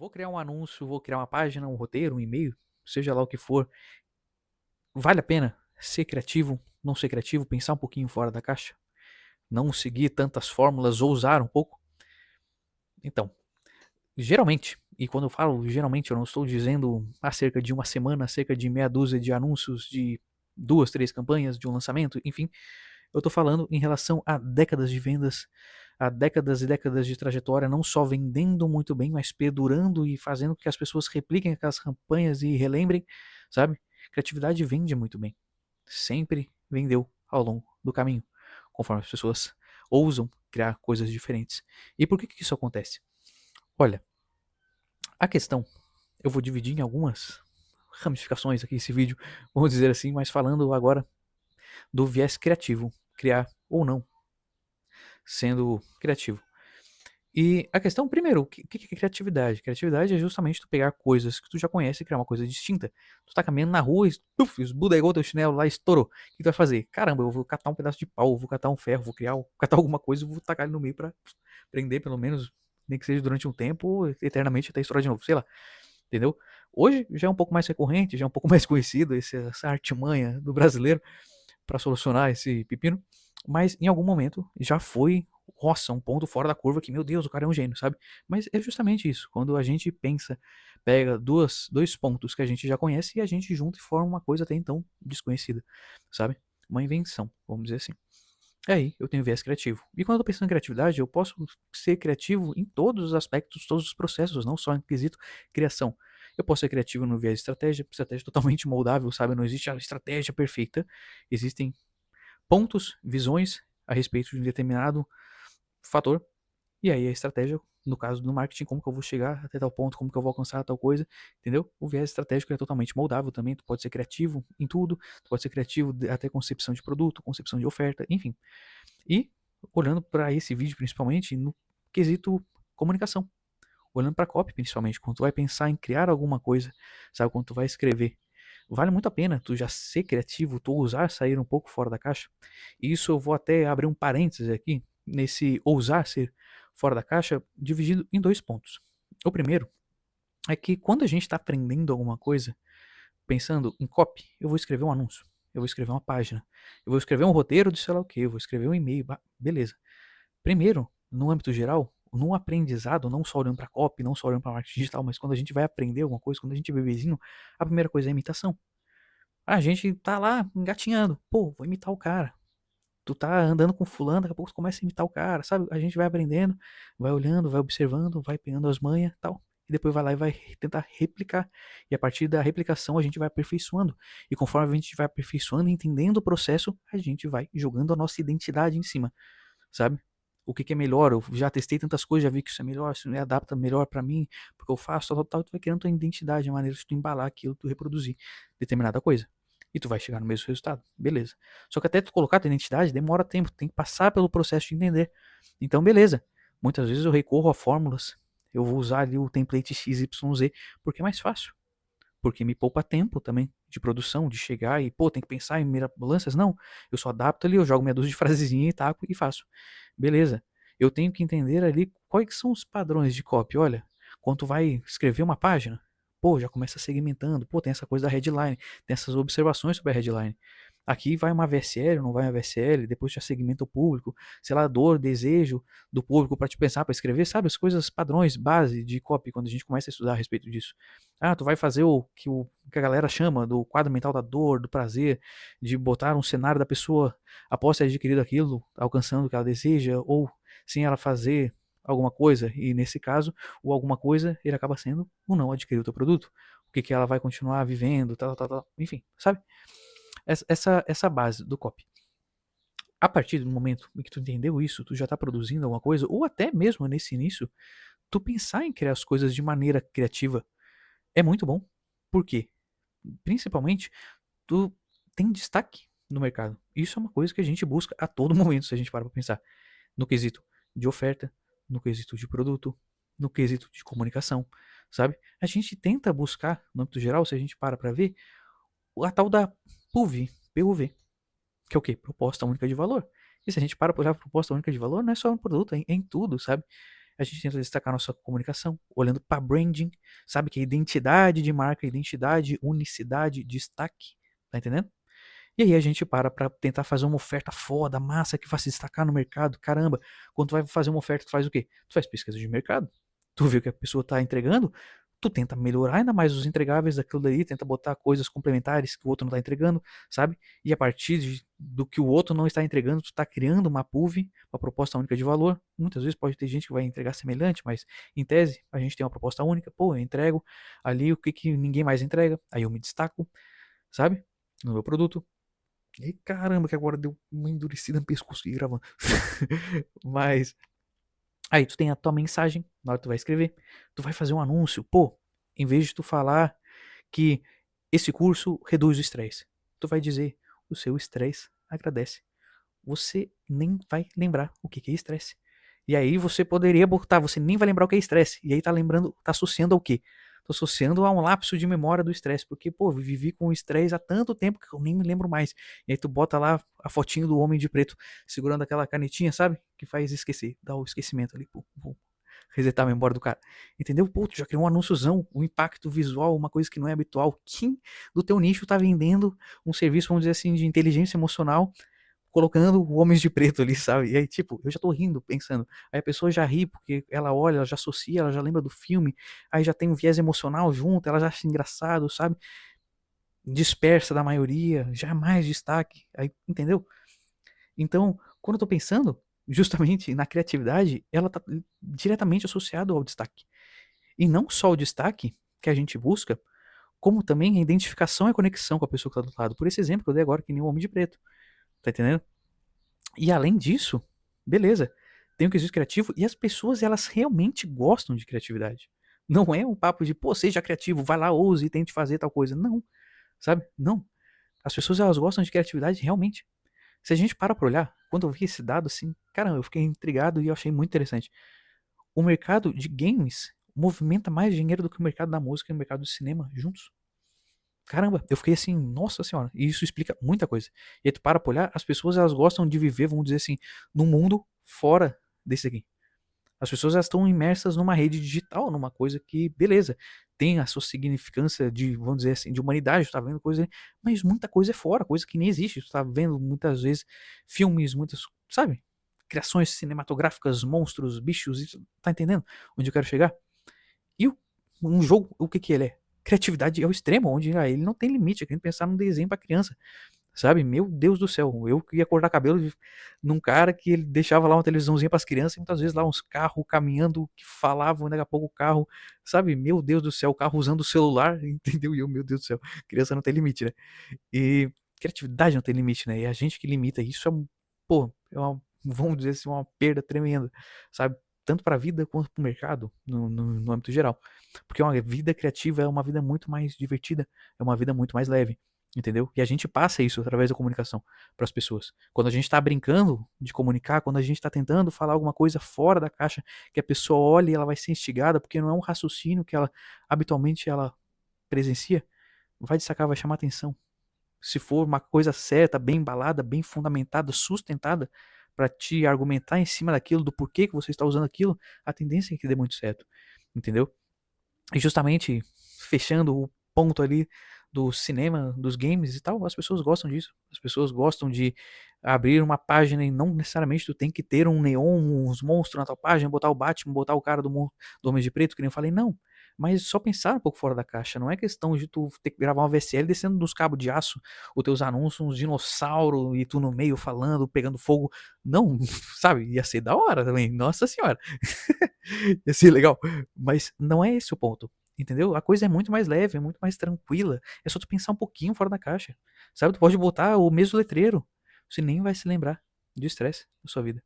Vou criar um anúncio, vou criar uma página, um roteiro, um e-mail, seja lá o que for. Vale a pena ser criativo, não ser criativo, pensar um pouquinho fora da caixa? Não seguir tantas fórmulas, ousar um pouco? Então, geralmente, e quando eu falo geralmente, eu não estou dizendo acerca de uma semana, acerca de meia dúzia de anúncios, de duas, três campanhas, de um lançamento, enfim. Eu estou falando em relação a décadas de vendas, a décadas e décadas de trajetória, não só vendendo muito bem, mas perdurando e fazendo com que as pessoas repliquem aquelas campanhas e relembrem, sabe? Criatividade vende muito bem. Sempre vendeu ao longo do caminho, conforme as pessoas ousam criar coisas diferentes. E por que isso acontece? Olha, a questão, eu vou dividir em algumas ramificações aqui esse vídeo, vamos dizer assim, mas falando agora do viés criativo, criar ou não sendo criativo. E a questão, primeiro, o que é criatividade? Criatividade é justamente tu pegar coisas que tu já conhece e criar uma coisa distinta. Tu tá caminhando na rua e puf, esbudegou teu chinelo lá, estourou. O que tu vai fazer? Caramba, eu vou catar um pedaço de pau, vou catar um ferro, vou criar, catar alguma coisa e vou tacar ele no meio pra prender pelo menos, nem que seja durante um tempo, eternamente até estourar de novo, sei lá, entendeu? Hoje já é um pouco mais recorrente, já é um pouco mais conhecido essa artimanha do brasileiro para solucionar esse pepino, mas em algum momento já foi, nossa, um ponto fora da curva que, meu Deus, o cara é um gênio, sabe? Mas é justamente isso, quando a gente pensa, pega dois pontos que a gente já conhece e a gente junta e forma uma coisa até então desconhecida, sabe? Uma invenção, vamos dizer assim. É aí eu tenho viés criativo. E quando eu tô pensando em criatividade, eu posso ser criativo em todos os aspectos, todos os processos, não só em quesito criação. Eu posso ser criativo no viés estratégia totalmente moldável, sabe? Não existe a estratégia perfeita. Existem pontos, visões a respeito de um determinado fator. E aí a estratégia, no caso do marketing, como que eu vou chegar até tal ponto, como que eu vou alcançar tal coisa, entendeu? O viés estratégico é totalmente moldável também. Tu pode ser criativo em tudo, tu pode ser criativo até concepção de produto, concepção de oferta, enfim. E olhando para esse vídeo principalmente no quesito comunicação, olhando para copy principalmente, quando tu vai pensar em criar alguma coisa, sabe, quando tu vai escrever, vale muito a pena tu já ser criativo, tu ousar sair um pouco fora da caixa. E isso eu vou até abrir um parênteses aqui nesse ousar ser fora da caixa, dividido em dois pontos. O primeiro é que quando a gente está aprendendo alguma coisa, pensando em copy, eu vou escrever um anúncio, eu vou escrever uma página, eu vou escrever um roteiro de sei lá o que, eu vou escrever um e-mail, beleza. Primeiro, no âmbito geral, no aprendizado, não só olhando para copy, não só olhando para marketing digital, mas quando a gente vai aprender alguma coisa, quando a gente é bebezinho, a primeira coisa é a imitação. A gente tá lá engatinhando, pô, vou imitar o cara. Tu tá andando com fulano, daqui a pouco tu começa a imitar o cara, sabe? A gente vai aprendendo, vai olhando, vai observando, vai pegando as manhas e tal. E depois vai lá e vai tentar replicar. E a partir da replicação a gente vai aperfeiçoando. E conforme a gente vai aperfeiçoando, entendendo o processo, a gente vai jogando a nossa identidade em cima, sabe? O que é melhor, eu já testei tantas coisas, já vi que isso é melhor, isso me adapta melhor pra mim, porque eu faço, tal, tu vai criando tua identidade, a maneira de tu embalar aquilo, tu reproduzir determinada coisa. E tu vai chegar no mesmo resultado, beleza. Só que até tu colocar tua identidade, demora tempo, tem que passar pelo processo de entender. Então, beleza. Muitas vezes eu recorro a fórmulas, eu vou usar ali o template XYZ, porque é mais fácil. Porque me poupa tempo também de produção, de chegar e, pô, tem que pensar em mirabolâncias. Não, eu só adapto ali, eu jogo meia dúzia de frasezinha e taco e faço. Beleza. Eu tenho que entender ali quais são os padrões de copy. Olha, quando tu vai escrever uma página, pô, já começa segmentando. Pô, tem essa coisa da headline, tem essas observações sobre a headline. Aqui vai uma VSL, não vai uma VSL, depois já segmenta o público, sei lá, dor, desejo do público para te pensar, para escrever, sabe? As coisas padrões, base de copy, quando a gente começa a estudar a respeito disso. Ah, tu vai fazer o que a galera chama do quadro mental da dor, do prazer, de botar um cenário da pessoa após ter adquirido aquilo, alcançando o que ela deseja, ou sem ela fazer alguma coisa, e nesse caso, o alguma coisa, ele acaba sendo o não adquirir o teu produto. O que ela vai continuar vivendo, tal, enfim, sabe? Essa base do copy. A partir do momento em que tu entendeu isso, tu já tá produzindo alguma coisa, ou até mesmo nesse início, tu pensar em criar as coisas de maneira criativa é muito bom. Por quê? Principalmente, tu tem destaque no mercado. Isso é uma coisa que a gente busca a todo momento, se a gente para pra pensar. No quesito de oferta, no quesito de produto, no quesito de comunicação, sabe? A gente tenta buscar, no âmbito geral, se a gente para pra ver, a tal da PUV, que é o quê? Proposta única de valor. E se a gente para pra olhar a proposta única de valor, não é só um produto, é em tudo, sabe? A gente tenta destacar nossa comunicação, olhando para branding, sabe? Que é identidade de marca, identidade, unicidade, destaque, tá entendendo? E aí a gente para tentar fazer uma oferta foda, massa, que faça se destacar no mercado. Caramba, quando tu vai fazer uma oferta, tu faz o quê? Tu faz pesquisa de mercado. Tu vê o que a pessoa tá entregando, tu tenta melhorar ainda mais os entregáveis daquilo daí, tenta botar coisas complementares que o outro não tá entregando, sabe? E a partir do que o outro não está entregando, tu tá criando uma PUV, uma proposta única de valor. Muitas vezes pode ter gente que vai entregar semelhante, mas em tese a gente tem uma proposta única. Pô, eu entrego ali o que ninguém mais entrega, aí eu me destaco, sabe? No meu produto. E caramba, que agora deu uma endurecida no pescoço aqui gravando. Mas aí tu tem a tua mensagem, na hora que tu vai escrever, tu vai fazer um anúncio. Pô, em vez de tu falar que esse curso reduz o estresse, tu vai dizer o seu estresse agradece. Você nem vai lembrar o que é estresse. E aí você poderia botar, você nem vai lembrar o que é estresse. E aí tá lembrando, tá associando ao quê? Tô associando a um lapso de memória do estresse, porque, pô, vivi com o estresse há tanto tempo que eu nem me lembro mais. E aí tu bota lá a fotinho do homem de preto segurando aquela canetinha, sabe? Que faz esquecer, dá o esquecimento ali, pô, resetar a memória do cara. Entendeu? Pô, tu já criou um anúnciozão, um impacto visual, uma coisa que não é habitual. Quem do teu nicho tá vendendo um serviço, vamos dizer assim, de inteligência emocional colocando homens de preto ali, sabe? E aí, tipo, eu já tô rindo, pensando. Aí a pessoa já ri, porque ela olha, ela já associa, ela já lembra do filme, aí já tem um viés emocional junto, ela já acha engraçado, sabe? Dispersa da maioria, já é mais destaque, aí, entendeu? Então, quando eu tô pensando, justamente na criatividade, ela tá diretamente associada ao destaque. E não só o destaque que a gente busca, como também a identificação e a conexão com a pessoa que tá do outro lado. Por esse exemplo que eu dei agora, que nem o homem de preto. Tá entendendo? E além disso, beleza, tem o quesito criativo e as pessoas elas realmente gostam de criatividade. Não é um papo de, pô, seja criativo, vai lá, ouse e tente fazer tal coisa. Não, sabe? Não. As pessoas elas gostam de criatividade realmente. Se a gente para olhar, quando eu vi esse dado assim, caramba, eu fiquei intrigado e eu achei muito interessante. O mercado de games movimenta mais dinheiro do que o mercado da música e o mercado do cinema juntos. Caramba, eu fiquei assim, nossa senhora, e isso explica muita coisa. E aí tu para pra olhar, as pessoas elas gostam de viver, vamos dizer assim, num mundo fora desse aqui. As pessoas elas estão imersas numa rede digital, numa coisa que, beleza, tem a sua significância de, vamos dizer assim, de humanidade, tu tá vendo coisa, mas muita coisa é fora, coisa que nem existe. Tu tá vendo muitas vezes filmes, muitas, sabe? Criações cinematográficas, monstros, bichos, tá entendendo onde eu quero chegar? E um jogo, o que que ele é? Criatividade ao extremo, onde ele não tem limite. Eu queria pensar num desenho pra criança, sabe? Meu Deus do céu, eu ia cortar cabelo num cara que ele deixava lá uma televisãozinha pras crianças e muitas vezes lá uns carros caminhando que falavam, e daqui a pouco o carro, sabe? Meu Deus do céu, o carro usando o celular, entendeu? E eu, meu Deus do céu, criança não tem limite, né? E criatividade não tem limite, né? E a gente que limita isso é, pô, é uma, vamos dizer assim, uma perda tremenda, sabe? Tanto para a vida quanto para o mercado, no âmbito geral. Porque uma vida criativa é uma vida muito mais divertida, é uma vida muito mais leve, entendeu? E a gente passa isso através da comunicação para as pessoas. Quando a gente está brincando de comunicar, quando a gente está tentando falar alguma coisa fora da caixa, que a pessoa olha e ela vai ser instigada, porque não é um raciocínio que ela habitualmente ela presencia, vai destacar, vai chamar atenção. Se for uma coisa certa, bem embalada, bem fundamentada, sustentada, para te argumentar em cima daquilo, do porquê que você está usando aquilo, a tendência é que dê muito certo, entendeu? E justamente fechando o ponto ali do cinema, dos games e tal, as pessoas gostam disso. As pessoas gostam de abrir uma página e não necessariamente tu tem que ter um neon, uns monstros na tua página, botar o Batman, botar o cara do Homem de Preto, que nem eu falei, não. Mas só pensar um pouco fora da caixa. Não é questão de tu ter que gravar uma VSL descendo dos cabos de aço, os teus anúncios, uns dinossauros e tu no meio falando, pegando fogo. Não, sabe? Ia ser da hora também. Nossa senhora. Ia ser legal. Mas não é esse o ponto. Entendeu? A coisa é muito mais leve, é muito mais tranquila. É só tu pensar um pouquinho fora da caixa. Sabe? Tu pode botar o mesmo letreiro. Você nem vai se lembrar de estresse na sua vida.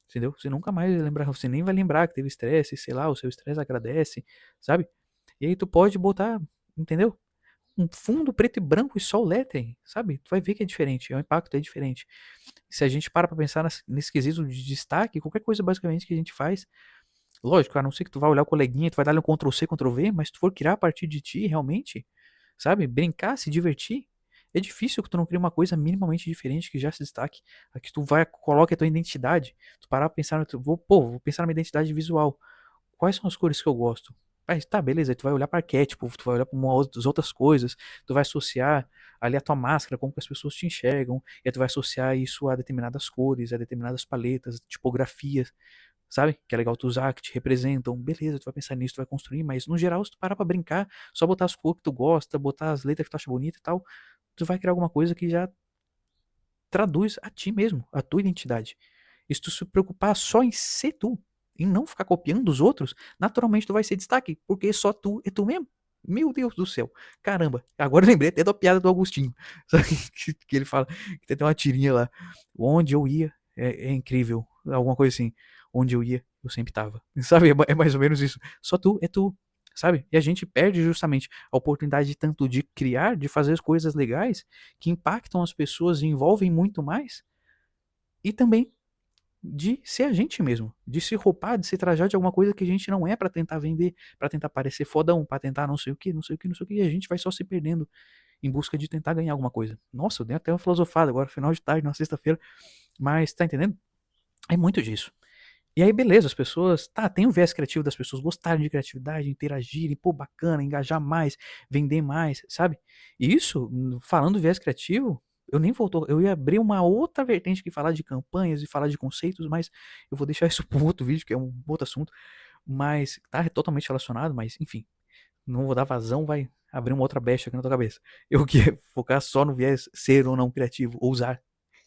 Entendeu? Você nunca mais vai lembrar. Você nem vai lembrar que teve estresse, sei lá, o seu estresse agradece, sabe? E aí tu pode botar, entendeu? Um fundo preto e branco e só o lettering, sabe? Tu vai ver que é diferente, o impacto é diferente. Se a gente para pensar nesse quesito de destaque, qualquer coisa basicamente que a gente faz, lógico, a não ser que tu vai olhar o coleguinha, tu vai dar um Ctrl+C, Ctrl+V, mas se tu for criar a partir de ti, realmente, sabe? Brincar, se divertir, é difícil que tu não crie uma coisa minimamente diferente que já se destaque. Aqui tu vai, coloca a tua identidade, tu parar pra pensar, vou pensar na minha identidade visual. quais são as cores que eu gosto? Aí, tá, beleza, aí tu vai olhar para arquétipo, tu vai olhar para outras coisas, tu vai associar ali a tua máscara, como que as pessoas te enxergam, e aí tu vai associar isso a determinadas cores, a determinadas paletas, tipografias, sabe? Que é legal tu usar, que te representam. Beleza, tu vai pensar nisso, tu vai construir, mas no geral, se tu parar pra brincar, só botar as cores que tu gosta, botar as letras que tu acha bonita e tal, tu vai criar alguma coisa que já traduz a ti mesmo, a tua identidade. E se tu se preocupar só em ser tu, em não ficar copiando os outros, naturalmente tu vai ser destaque, porque só tu é tu mesmo. Meu Deus do céu. Caramba. Agora eu lembrei até da piada do Agostinho. Sabe? Que ele fala que tem uma tirinha lá. Onde eu ia é incrível. Alguma coisa assim. Onde eu ia, eu sempre tava. Sabe? É mais ou menos isso. Só tu é tu. Sabe? E a gente perde justamente a oportunidade tanto de criar, de fazer as coisas legais que impactam as pessoas e envolvem muito mais, e também de ser a gente mesmo, de se roupar, de se trajar de alguma coisa que a gente não é pra tentar vender, pra tentar parecer fodão, pra tentar não sei o que, não sei o que, não sei o que, e a gente vai só se perdendo em busca de tentar ganhar alguma coisa. Nossa, eu dei até uma filosofada agora, final de tarde, na sexta-feira, mas tá entendendo? É muito disso. E aí, beleza, as pessoas, tá, tem o viés criativo das pessoas gostarem de criatividade, interagirem, pô, bacana, engajar mais, vender mais, sabe? E isso, falando do viés criativo, eu nem voltou, eu ia abrir uma outra vertente que falar de campanhas e falar de conceitos, mas eu vou deixar isso para um outro vídeo, que é um outro assunto, mas tá totalmente relacionado, mas enfim, não vou dar vazão, vai abrir uma outra brecha aqui na tua cabeça. Eu queria focar só no viés ser ou não criativo, ousar,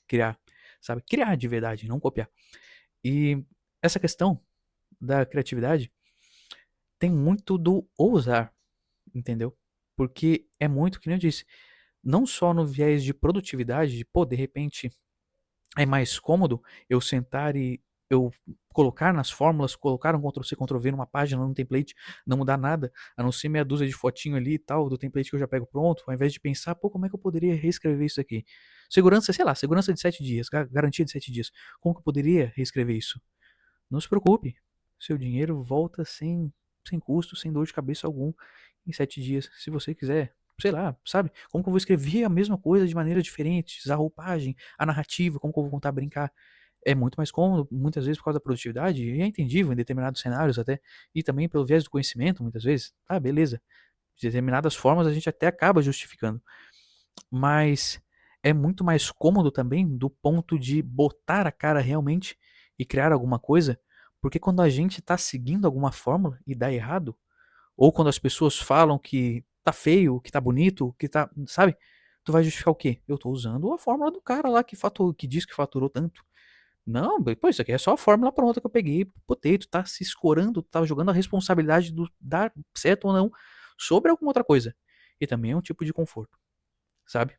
criar, sabe? Criar de verdade, não copiar. E essa questão da criatividade tem muito do ousar, entendeu? Porque é muito, que nem eu disse, não só no viés de produtividade, de pô, de repente é mais cômodo eu sentar e eu colocar nas fórmulas, colocar um Ctrl+C, Ctrl+V numa página, num template, não mudar nada, a não ser meia dúzia de fotinho ali e tal, do template que eu já pego pronto, ao invés de pensar, pô, como é que eu poderia reescrever isso aqui? Segurança, sei lá, segurança de 7 dias, garantia de 7 dias. Como que eu poderia reescrever isso? Não se preocupe, seu dinheiro volta sem custo, sem dor de cabeça algum em 7 dias. Se você quiser, sei lá, sabe? Como que eu vou escrever a mesma coisa de maneira diferente? A roupagem, a narrativa, como que eu vou contar, brincar? É muito mais cômodo, muitas vezes por causa da produtividade, e é entendível em determinados cenários até, e também pelo viés do conhecimento, muitas vezes. Ah, beleza. De determinadas formas a gente até acaba justificando. Mas é muito mais cômodo também do ponto de botar a cara realmente e criar alguma coisa, porque quando a gente tá seguindo alguma fórmula e dá errado, ou quando as pessoas falam que tá feio, que tá bonito, que tá, sabe? Tu vai justificar o quê? Eu tô usando a fórmula do cara lá que diz que faturou tanto. Não, pô, isso aqui é só a fórmula pronta que eu peguei, botei, tu tá se escorando, tu tá jogando a responsabilidade do dar certo ou não sobre alguma outra coisa. E também é um tipo de conforto, sabe?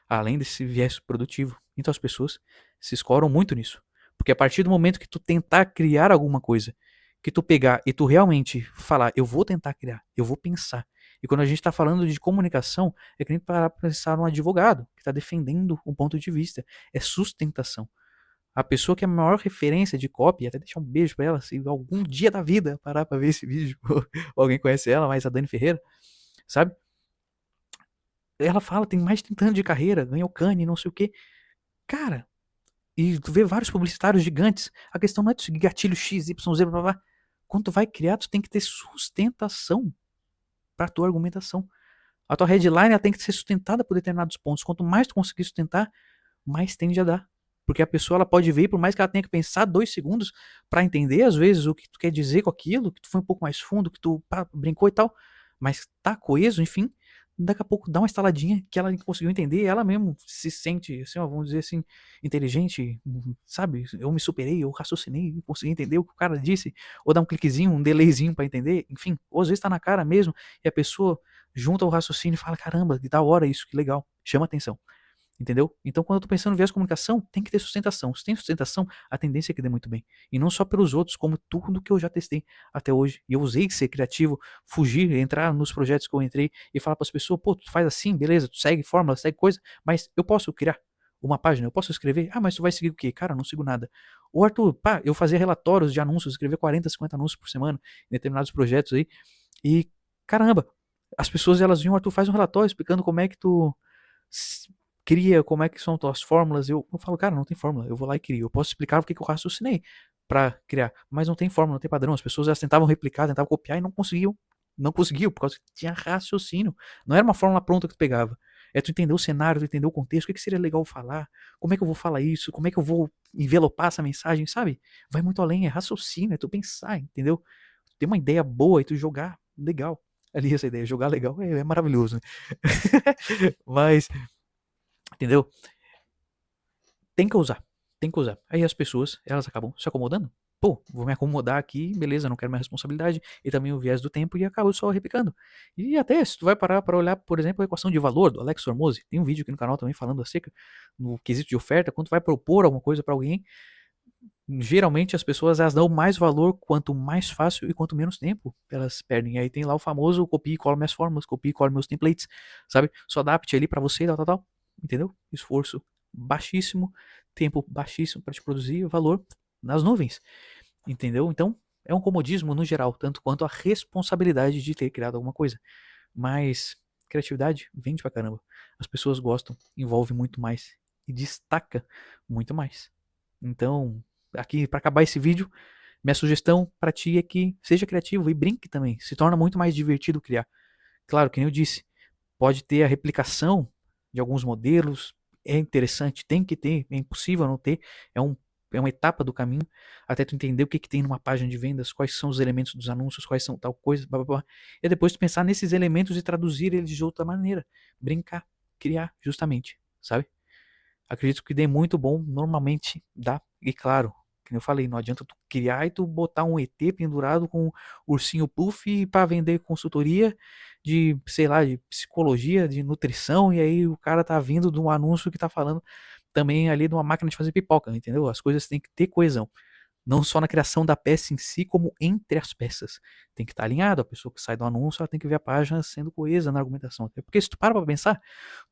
Além desse viés produtivo. Então as pessoas se escoram muito nisso. Porque a partir do momento que tu tentar criar alguma coisa, que tu pegar e tu realmente falar, eu vou tentar criar, eu vou pensar. E quando a gente está falando de comunicação, é que nem parar pra pensar num advogado que está defendendo um ponto de vista. É sustentação. A pessoa que é a maior referência de copy, até deixar um beijo pra ela, se algum dia da vida parar pra ver esse vídeo, ou alguém conhece ela, mas a Dani Ferreira, sabe? Ela fala, tem mais de 30 anos de carreira, ganhou Cannes, não sei o quê. Cara, e tu vê vários publicitários gigantes. A questão não é tu seguir gatilho X, Y, Z, blá, blá, blá. Quando tu vai criar, tu tem que ter sustentação pra tua argumentação. A tua headline ela tem que ser sustentada por determinados pontos. Quanto mais tu conseguir sustentar, mais tende a dar. Porque a pessoa ela pode ver, por mais que ela tenha que pensar 2 segundos pra entender, às vezes, o que tu quer dizer com aquilo, que tu foi um pouco mais fundo, que tu brincou e tal, mas tá coeso, enfim, daqui a pouco dá uma estaladinha que ela conseguiu entender, ela mesmo se sente, assim, ó, vamos dizer assim, inteligente, sabe? Eu me superei, eu raciocinei, consegui entender o que o cara disse, ou dá um cliquezinho, um delayzinho pra entender, enfim, ou às vezes tá na cara mesmo, e a pessoa junta o raciocínio e fala, caramba, que da hora isso, que legal, chama atenção. Entendeu? Então, quando eu tô pensando no viés de comunicação, tem que ter sustentação. Se tem sustentação, a tendência é que dê muito bem. E não só pelos outros, como tudo que eu já testei até hoje. E eu usei ser criativo, fugir, entrar nos projetos que eu entrei e falar para as pessoas, pô, tu faz assim, beleza, tu segue fórmula, segue coisa, mas eu posso criar uma página, eu posso escrever? Ah, mas tu vai seguir o quê? Cara, eu não sigo nada. Ô, Arthur, pá, eu fazia relatórios de anúncios, escrevia 40, 50 anúncios por semana em determinados projetos aí. E, caramba, as pessoas, elas vinham, Arthur, faz um relatório explicando como é que tu cria, como é que são tuas fórmulas. Eu falo, cara, não tem fórmula, eu vou lá e crio. Eu posso explicar o que eu raciocinei. pra criar. Mas não tem fórmula, não tem padrão. As pessoas elas tentavam replicar, tentavam copiar e não conseguiam. Não conseguiu, por causa que tinha raciocínio. Não era uma fórmula pronta que tu pegava. É tu entender o cenário, tu entender o contexto, o que seria legal falar, como é que eu vou falar isso, como é que eu vou envelopar essa mensagem, sabe? Vai muito além, é raciocínio, é tu pensar, entendeu? Ter uma ideia boa e tu jogar legal. Ali essa ideia, jogar legal é maravilhoso, né? Mas, entendeu? Tem que usar. Tem que usar. Aí as pessoas, elas acabam se acomodando. Pô, vou me acomodar aqui, beleza, não quero mais responsabilidade. E também o viés do tempo e acabo só replicando. E até, se tu vai parar para olhar, por exemplo, a equação de valor do Alex Hormozzi, tem um vídeo aqui no canal também falando acerca no quesito de oferta, quando tu vai propor alguma coisa para alguém, geralmente as pessoas elas dão mais valor quanto mais fácil e quanto menos tempo elas perdem. E aí tem lá o famoso copia e cola minhas fórmulas, copia e cola meus templates, sabe? Só adapte ali para você, tal, tal, tal. Entendeu? Esforço baixíssimo, tempo baixíssimo para te produzir, valor nas nuvens. Entendeu? Então, é um comodismo no geral, tanto quanto a responsabilidade de ter criado alguma coisa. Mas criatividade vende pra caramba. As pessoas gostam, envolve muito mais e destaca muito mais. Então, aqui para acabar esse vídeo, minha sugestão para ti é que seja criativo e brinque também. Se torna muito mais divertido criar. Claro, que nem eu disse, pode ter a replicação de alguns modelos, é interessante, tem que ter, é impossível não ter, é, um, é uma etapa do caminho, até tu entender o que tem numa página de vendas, quais são os elementos dos anúncios, quais são tal coisa, blá, blá, blá. E depois tu pensar nesses elementos e traduzir eles de outra maneira, brincar, criar, justamente, sabe? Acredito que dê muito bom, normalmente dá, e claro, como eu falei, não adianta tu criar e tu botar um ET pendurado com um ursinho puff para vender consultoria de, sei lá, de psicologia, de nutrição, e aí o cara tá vindo de um anúncio que tá falando também ali de uma máquina de fazer pipoca, entendeu? As coisas têm que ter coesão. Não só na criação da peça em si, como entre as peças. Tem que estar alinhado, a pessoa que sai do anúncio, ela tem que ver a página sendo coesa na argumentação. Porque se tu para pra pensar,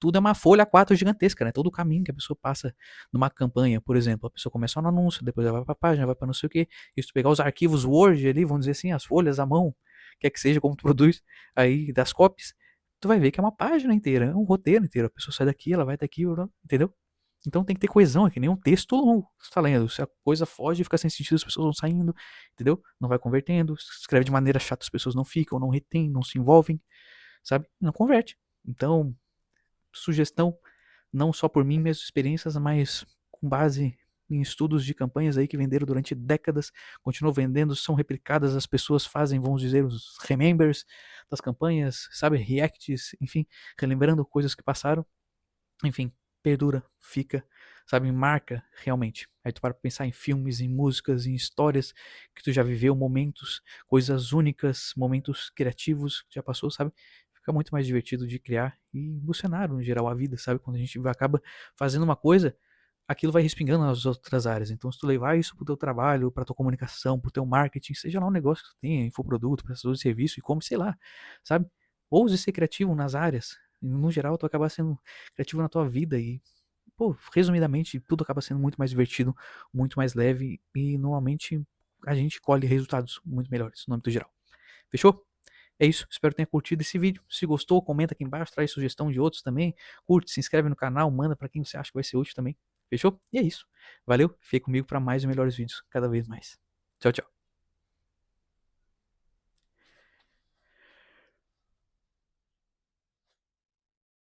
tudo é uma folha A4 gigantesca, né? Todo o caminho que a pessoa passa numa campanha, por exemplo. A pessoa começa no anúncio, depois ela vai pra página, vai pra não sei o quê. E se tu pegar os arquivos Word ali, vamos dizer assim, as folhas à mão, quer que seja como tu produz, aí das copies, tu vai ver que é uma página inteira, é um roteiro inteiro. A pessoa sai daqui, ela vai daqui, entendeu? Então tem que ter coesão, é que nem um texto longo. Você tá lendo, se a coisa foge, fica sem sentido, as pessoas vão saindo, entendeu? Não vai convertendo, escreve de maneira chata, as pessoas não ficam, não retêm, não se envolvem, sabe? Não converte. Então, sugestão, não só por mim, minhas experiências, mas com base em estudos de campanhas aí que venderam durante décadas, continuam vendendo, são replicadas, as pessoas fazem, vamos dizer, os remembers das campanhas, sabe? Reacts, enfim, relembrando coisas que passaram. Enfim, perdura, fica, sabe, marca realmente. Aí tu para pra pensar em filmes, em músicas, em histórias que tu já viveu, momentos, coisas únicas, momentos criativos que já passou, sabe? Fica muito mais divertido de criar e no cenário, no geral, a vida, sabe? Quando a gente acaba fazendo uma coisa, aquilo vai respingando nas outras áreas. Então, se tu levar isso pro teu trabalho, pra tua comunicação, pro teu marketing, seja lá um negócio que tu tenha, infoproduto, prestador de serviço, e como, sei lá, sabe? Ouse ser criativo nas áreas. No geral, tu acaba sendo criativo na tua vida e, pô, resumidamente, tudo acaba sendo muito mais divertido, muito mais leve e normalmente a gente colhe resultados muito melhores no âmbito geral. Fechou? É isso, espero que tenha curtido esse vídeo. Se gostou, comenta aqui embaixo, traz sugestão de outros também. Curte, se inscreve no canal, manda pra quem você acha que vai ser útil também. Fechou? E é isso. Valeu, fique comigo para mais e melhores vídeos cada vez mais. Tchau, tchau.